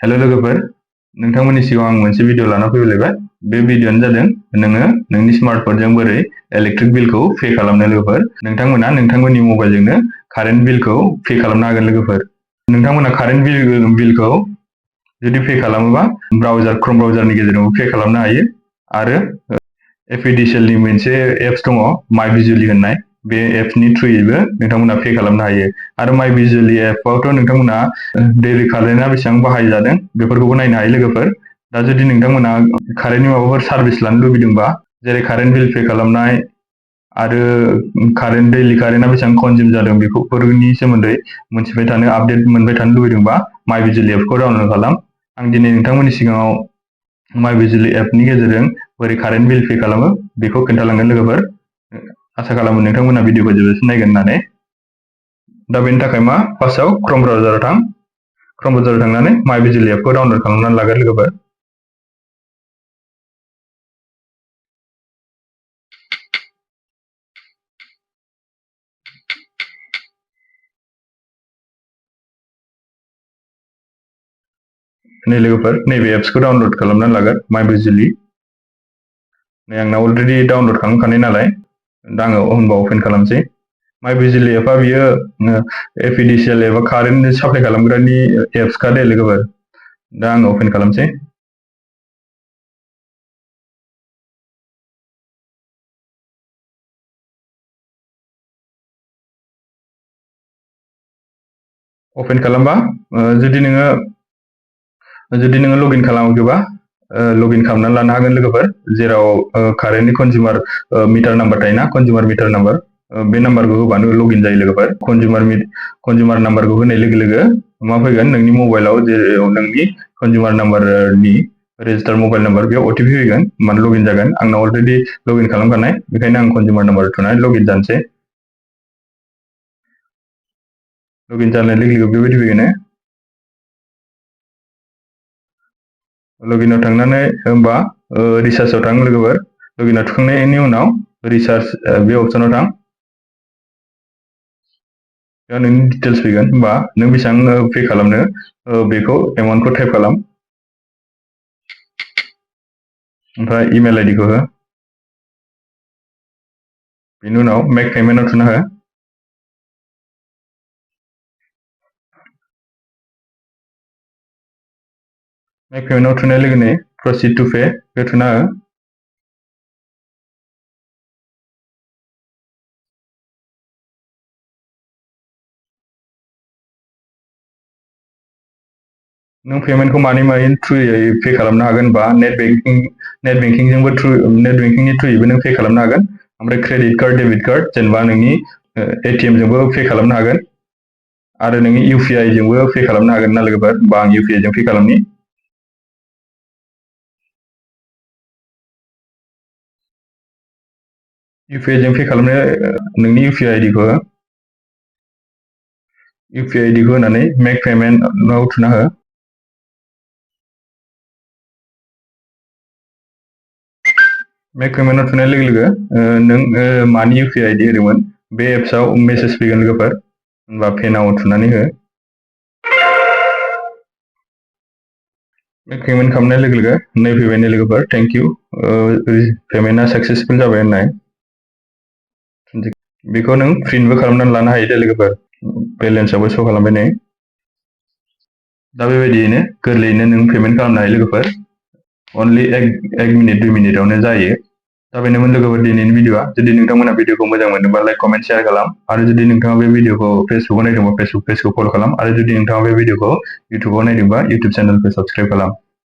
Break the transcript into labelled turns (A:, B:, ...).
A: hello लोगोफोर नोंथांमोननि सिगाङाव आं मोनसे भिडिअ लाना फैलायबाय बे भिडिअआनो जादों नोङो नोंनि स्मार्टफोनजों बोरै इलेक्ट्रिक बिलखौ पे खालामनो लोगोफोर नोंथांमोना नोंथांमोननि मबाइलजोंनो कारेन्ट बिलखौ पे खालामनो हागोन लोगोफोर नोंथांमोना कारेन्ट बिलखौ जुदि पे खालामोबा क्रोम ब्राउजारनि गेजेरजों पे खालामनो हायो आरो apdcl नि मोनसे एप्स दङ myबिजुली होननाय बे एप्सनि थ्रुयैबो नोंथांमोना पे खालामनो हायो आरो myबिजुली एपआवथ' नोंथांमोना दैलि कारेन्टआ बेसेबां बाहायजादों बेफोरखौबो नायनो हायो लोगोफोर दा जुदि नोंथांमोना कारेन्टनि माबाफोर सार्भिस लानो लुबैदोंबा जेरै कारेन्ट बिल पे खालामनाय आरो दैलि कारेन्टआ बेसेबां कनजिउम जादों बेफोरनि सोमोन्दै मोनथिबाय थानो आपडेट मोनबाय थानो लुबैदोंबा myबिजुली एपखौ डाउनलड खालाम आं दिनै नोंथांमोननि सिगाङाव myबिजुली एपनि गेजेरजों बोरै कारेन्ट बिल पे खालामो बेखौ खोन्थालांगोन लोगोफोर आसा खालामो नोंथांमोना भिडिअखौ जोबजासिम नायगोन होननानै दा बेनि थाखाय मा फार्स्टआव क्रोम ब्राउजाराव थां क्रोम ब्राउजाराव थांनानै myबिजुली एपखौ डाउनलड खालामनानै लागोन लोगोफोर नै लोगोफोर नैबे एप्सखौ डाउनलड खालामनानै लागोन myबिजुली नै आंना अलरेडि डाउनलड खालामखानाय नालाय दा आङो होनबा अपेन खालामसै myबिजुली एपआ बियो apdcl एबा कारेन्ट साप्लाइ खालामग्रानि एप्सखा दे लोगोफोर दा आङो अपेन खालामसै अपेन खालामबा जुदि नोङो लगइन खालामाखैबा लगइन खालामनानै लानो हागोन लोगोफोर जेराव कारेन्टनि कनजिउमार मिटार नाम्बार थायोना कनजिउमार मिटार नाम्बार बे नाम्बारखौ होबानो लगइन जायो लोगोफोर कनजिउमार नाम्बारखौ होनाय लोगो लोगो मा फैगोन नोंनि मबाइलाव जेराव नोंनि कनजिउमार नाम्बारनि रेजिस्टार मबाइल नाम्बार बेयाव अटिपि फैगोन होमबानो लगइन जागोन आंना अलरेडि लगइन खालामखानाय बेखायनो आं कनजिउमार नाम्बार थुनानै लगइन जानोसै लगइन जानाय लोगो लोगो बेबायदि फैगोन लगइनाव थांनानै होमबा रिसार्जआव थां लोगोफोर लगइनाव थुखांनायनि उनाव रिसार्ज बे अपसनाव थां बेयाव नोंनि डिटेल्स फैगोन होमबा नों बेसेबां पे खालामनो बेखौ एमाउन्टखौ टाइप खालाम ओमफ्राय इमेल आइडिखौ हो बेनि उनाव मेक पेमेन्टआव थुना हो मेक पेमेन्टआव थुनाय लोगोनो प्रसिड टु पे बे थुना हो नों पेमेन्टखौ मानि थ्रुयै पे खालामनो हागोन बा नेट बेंकिंनि थ्रुयैबो नों पे खालामनो हागोन ओमफ्राय क्रेडिट कार्ड डेबिट कार्ड जेनेबा नोंनि एटिएम जोंबो पे खालामनो हागोन आरो नोंनि इउपिआइ जोंबो पे खालामनो हागोन ना लोगोफोर बा आं इउपिआइ जों पे खालामनि इउपिआइ जों पे खालामनो नोंनि इउपिआइ आइडिखौ होनानै मेक पेमेन्टआव थुना हो मेक पेमेन्टआव थुनाय लोगो लोगो नों मानि इउपिआइ आइडि होदोंमोन बे एप्सआव मेसेज फैगोन लोगोफोर होनबा पे नाव थुनानै हो पेमेन्ट खालामनाय लोगो लोगो नै फैबाय नै लोगोफोर थेंक इउ पेमेन्टआ साक्सेसफुल जाबाय होननाय बेखौ नों प्रिन्टबो खालामनानै लानो हायो दे लोगोफोर बेलेन्सआवबो श' खालामबाय नै दा बेबायदियैनो गोरलैयैनो नों पेमेन्ट खालामनो हायो लोगोफोर अनलि एक मिनिट 2 मिनिटआवनो जायो दा बेनोमोन लोगोफोर दिनैनि भिडिअआ जुदि नोंथांमोना भिडिअखौ मोजां मोनोबा लाइक कमेन्ट शेयार खालाम आरो जुदि नोंथाङा बे भिडिअखौ फेसबुकआव नायदोंबा फेसबुक पेजखौ फल' खालाम आरो जुदि नोंथाङा बे भिडिअखौ इउटुबाव नायदोंबा इउटुब चेनेलखौ साबस्क्राइब खालाम